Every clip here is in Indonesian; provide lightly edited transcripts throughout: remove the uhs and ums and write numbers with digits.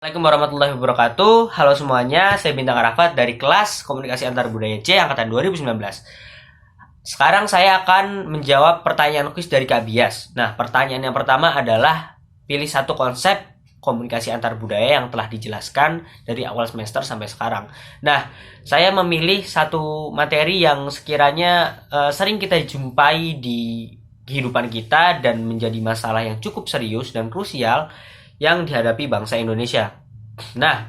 Assalamualaikum warahmatullahi wabarakatuh. Halo semuanya, saya Bintang Arafat dari kelas Komunikasi Antar Budaya C angkatan 2019. Sekarang saya akan menjawab pertanyaan kuis dari Kak Bias. Nah, pertanyaan yang pertama adalah pilih satu konsep komunikasi antar budaya yang telah dijelaskan dari awal semester sampai sekarang. Nah, saya memilih satu materi yang sekiranya sering kita jumpai di kehidupan kita dan menjadi masalah yang cukup serius dan krusial yang dihadapi bangsa Indonesia. Nah,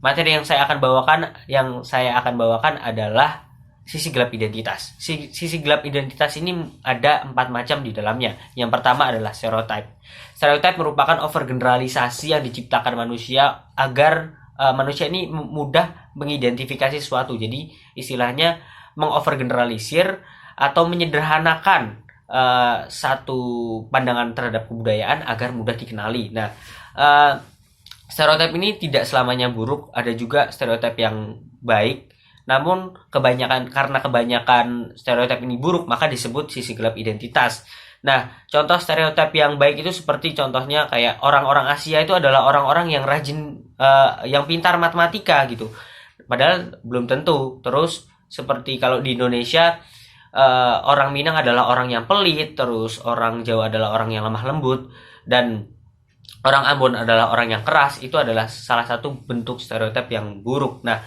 materi yang saya akan bawakan adalah sisi gelap identitas. Sisi gelap identitas ini ada 4 macam di dalamnya. Yang pertama adalah stereotype. Stereotype merupakan overgeneralisasi yang diciptakan manusia agar manusia ini mudah mengidentifikasi sesuatu. Jadi istilahnya mengovergeneralisir atau menyederhanakan satu pandangan terhadap kebudayaan agar mudah dikenali. Nah, stereotip ini tidak selamanya buruk, ada juga stereotip yang baik. Namun karena kebanyakan stereotip ini buruk, maka disebut sisi gelap identitas. Nah, contoh stereotip yang baik itu seperti contohnya kayak orang-orang Asia itu adalah orang-orang yang rajin, yang pintar matematika gitu. Padahal belum tentu. Terus seperti kalau di Indonesia, orang Minang adalah orang yang pelit, terus orang Jawa adalah orang yang lemah lembut, dan orang Ambon adalah orang yang keras. Itu adalah salah satu bentuk stereotip yang buruk. Nah,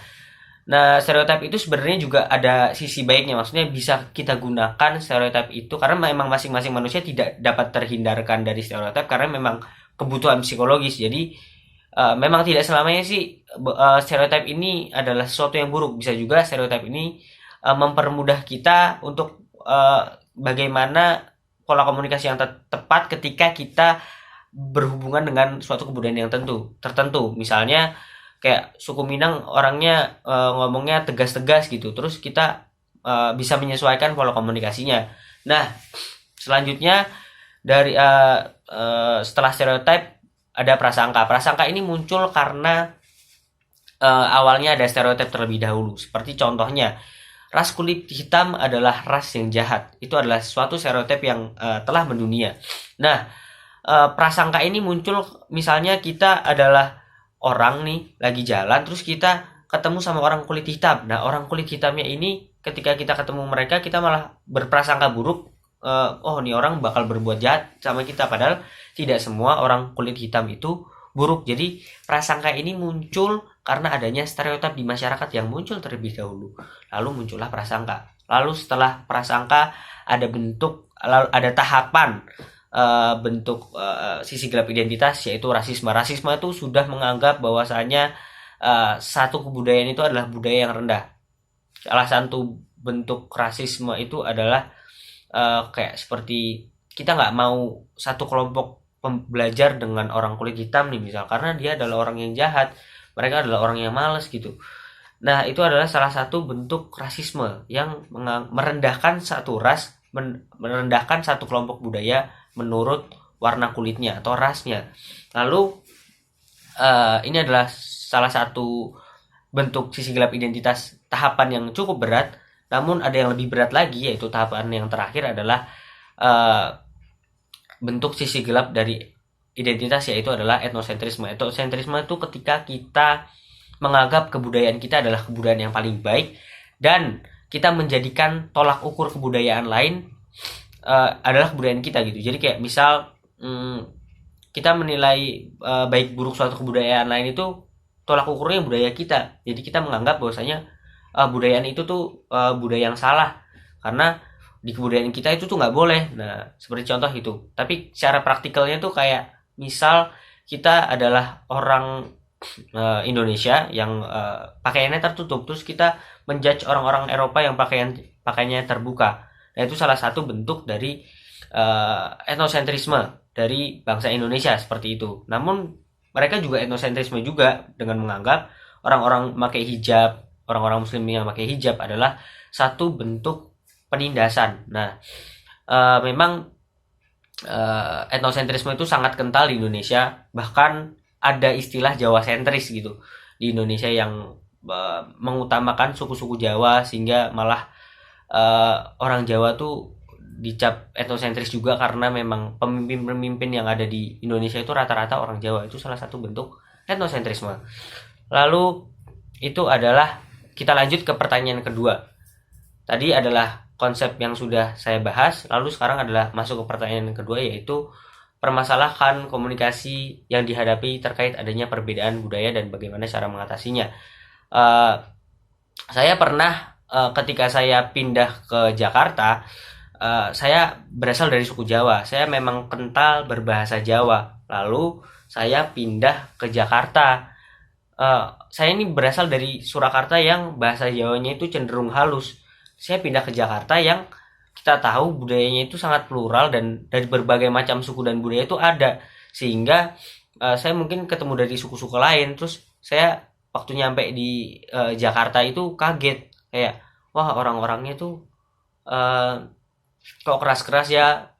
stereotip itu sebenarnya juga ada sisi baiknya. Maksudnya bisa kita gunakan stereotip itu karena memang masing-masing manusia tidak dapat terhindarkan dari stereotip karena memang kebutuhan psikologis. Jadi memang tidak selamanya sih stereotip ini adalah sesuatu yang buruk. Bisa juga stereotip ini mempermudah kita untuk bagaimana pola komunikasi yang tepat ketika kita berhubungan dengan suatu kebudayaan yang tertentu. Misalnya kayak suku Minang orangnya ngomongnya tegas-tegas gitu. Terus kita bisa menyesuaikan pola komunikasinya. Nah, selanjutnya dari setelah stereotip ada prasangka. Prasangka ini muncul karena awalnya ada stereotip terlebih dahulu. Seperti contohnya, ras kulit hitam adalah ras yang jahat. Itu adalah suatu stereotip yang telah mendunia. Nah, prasangka ini muncul misalnya kita adalah orang nih lagi jalan terus kita ketemu sama orang kulit hitam. Nah, orang kulit hitamnya ini ketika kita ketemu mereka kita malah berprasangka buruk. Oh, nih orang bakal berbuat jahat sama kita, padahal tidak semua orang kulit hitam itu buruk. Jadi prasangka ini muncul karena adanya stereotip di masyarakat yang muncul terlebih dahulu. Lalu muncullah prasangka. Lalu setelah prasangka ada tahapan bentuk sisi gelap identitas, yaitu rasisme. Rasisme itu sudah menganggap bahwasanya satu kebudayaan itu adalah budaya yang rendah. Salah satu bentuk rasisme itu adalah kayak seperti kita nggak mau satu kelompok belajar dengan orang kulit hitam nih misal, karena dia adalah orang yang jahat, mereka adalah orang yang malas gitu. Nah, itu adalah salah satu bentuk rasisme yang merendahkan satu ras, merendahkan satu kelompok budaya menurut warna kulitnya atau rasnya. Lalu ini adalah salah satu bentuk sisi gelap identitas, tahapan yang cukup berat. Namun ada yang lebih berat lagi, yaitu tahapan yang terakhir adalah bentuk sisi gelap dari identitas, yaitu adalah etnosentrisme. Etnosentrisme itu ketika kita menganggap kebudayaan kita adalah kebudayaan yang paling baik dan kita menjadikan tolak ukur kebudayaan lain adalah kebudayaan kita gitu. Jadi kayak misal kita menilai baik buruk suatu kebudayaan lain itu tolak ukurnya budaya kita. Jadi kita menganggap bahwasanya budayaan itu tuh budaya yang salah karena di kebudayaan kita itu tuh nggak boleh. Nah, seperti contoh itu. Tapi secara praktikalnya tuh kayak misal kita adalah orang Indonesia yang pakaiannya tertutup, terus kita menjudge orang-orang Eropa yang pakaiannya terbuka. Nah, itu salah satu bentuk dari etnosentrisme dari bangsa Indonesia seperti itu. Namun mereka juga etnosentrisme juga dengan menganggap orang-orang memakai hijab, orang-orang muslim yang memakai hijab adalah satu bentuk penindasan. Nah, memang etnosentrisme itu sangat kental di Indonesia. Bahkan ada istilah Jawa sentris gitu di Indonesia yang mengutamakan suku-suku Jawa, sehingga malah orang Jawa tuh dicap etnosentris juga karena memang pemimpin-pemimpin yang ada di Indonesia itu rata-rata orang Jawa. Itu salah satu bentuk etnosentrisme. Lalu itu adalah, kita lanjut ke pertanyaan kedua. Tadi adalah konsep yang sudah saya bahas, lalu sekarang adalah masuk ke pertanyaan kedua, yaitu permasalahan komunikasi yang dihadapi terkait adanya perbedaan budaya dan bagaimana cara mengatasinya. Saya pernah ketika saya pindah ke Jakarta, saya berasal dari suku Jawa. Saya memang kental berbahasa Jawa. Lalu saya pindah ke Jakarta. Saya ini berasal dari Surakarta yang bahasa Jawanya itu cenderung halus. Saya pindah ke Jakarta yang kita tahu budayanya itu sangat plural dan dari berbagai macam suku dan budaya itu ada. Sehingga saya mungkin ketemu dari suku-suku lain, terus saya waktu nyampe di Jakarta itu kaget, kayak wah, orang-orangnya tuh kok keras-keras ya,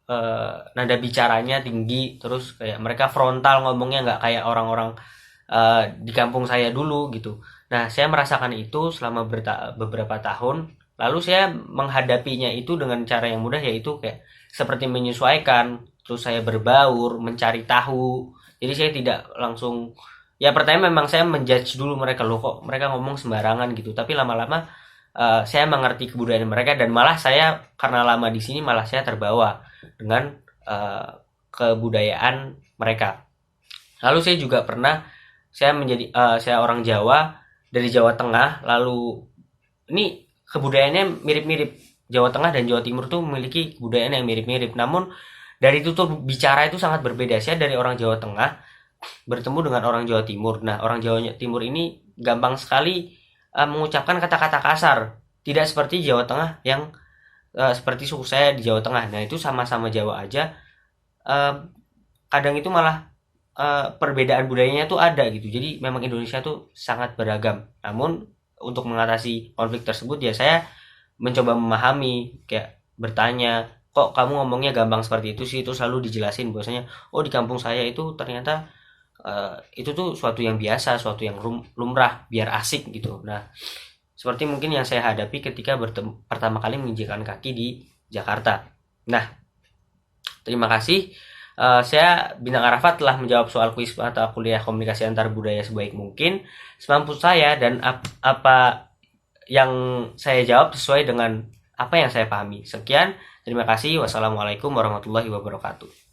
nada bicaranya tinggi, terus kayak mereka frontal ngomongnya, nggak kayak orang-orang di kampung saya dulu gitu. Nah, saya merasakan itu selama beberapa tahun. Lalu saya menghadapinya itu dengan cara yang mudah, yaitu kayak seperti menyesuaikan, terus saya berbaur, mencari tahu. Jadi saya tidak langsung, ya pertama memang saya menjudge dulu mereka, loh kok mereka ngomong sembarangan gitu. Tapi lama-lama saya mengerti kebudayaan mereka, dan malah saya karena lama di sini malah saya terbawa dengan kebudayaan mereka. Lalu saya juga pernah, saya orang Jawa dari Jawa Tengah, lalu ini kebudayaannya mirip-mirip. Jawa Tengah dan Jawa Timur tuh memiliki kebudayaan yang mirip-mirip, namun dari tutur bicara itu sangat berbeda. Saya dari orang Jawa Tengah bertemu dengan orang Jawa Timur. Nah, orang Jawa Timur ini gampang sekali mengucapkan kata-kata kasar, tidak seperti Jawa Tengah yang seperti suku saya di Jawa Tengah. Nah, itu sama-sama Jawa aja, kadang itu malah perbedaan budayanya tuh ada gitu. Jadi memang Indonesia tuh sangat beragam. Namun untuk mengatasi konflik tersebut, ya saya mencoba memahami, kayak bertanya, kok kamu ngomongnya gampang seperti itu sih, terus selalu dijelasin bahwasanya oh, di kampung saya itu ternyata itu tuh suatu yang biasa, suatu yang lumrah, biar asik gitu. Nah, seperti mungkin yang saya hadapi ketika pertama kali menginjakan kaki di Jakarta. Nah, terima kasih. Saya Bintang Arafat telah menjawab soal kuis mata kuliah komunikasi antar budaya sebaik mungkin, semampu saya, dan apa yang saya jawab sesuai dengan apa yang saya pahami. Sekian, terima kasih. Wassalamualaikum warahmatullahi wabarakatuh.